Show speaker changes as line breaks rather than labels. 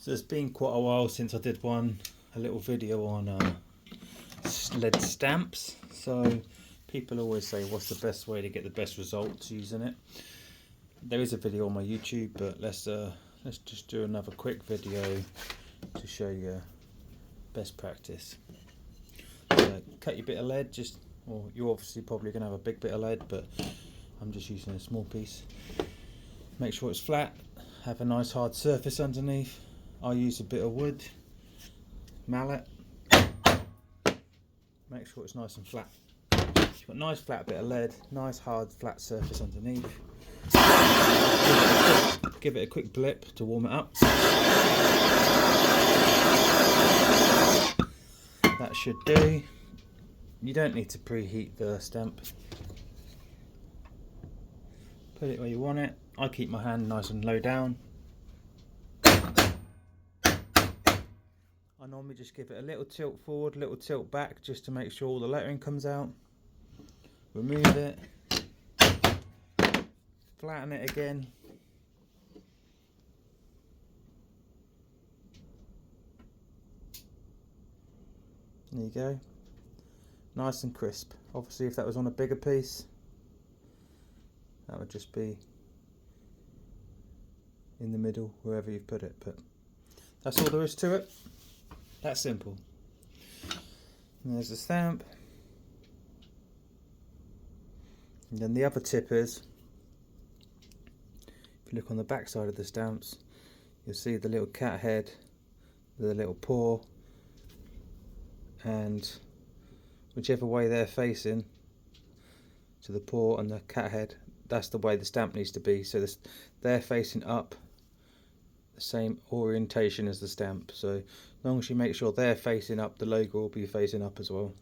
So it's been quite a while since I did a little video on lead stamps. So people always say, what's the best way to get the best results using it? There is a video on my YouTube, but let's just do another quick video to show you best practice. So cut your bit of lead, well, you're obviously probably going to have a big bit of lead, but I'm just using a small piece. Make sure it's flat, have a nice hard surface underneath. I use a bit of wood, mallet. Make sure it's nice and flat. You've got a nice flat bit of lead, nice hard flat surface underneath. Give it a quick blip to warm it up. That should do. You don't need to preheat the stamp. Put it where you want it. I keep my hand nice and low down. I normally just give it a little tilt forward, little tilt back, just to make sure all the lettering comes out. Remove it. Flatten it again. There you go. Nice and crisp. Obviously, if that was on a bigger piece, that would just be in the middle, wherever you've put it. But that's all there is to it. That's simple. And there's the stamp. And then the other tip is, if you look on the back side of the stamps, you'll see the little cat head with a little paw, and whichever way they're facing to the paw and the cat head, that's the way the stamp needs to be. So they're facing up, the same orientation as the stamp. So as long as you make sure they're facing up, the logo will be facing up as well.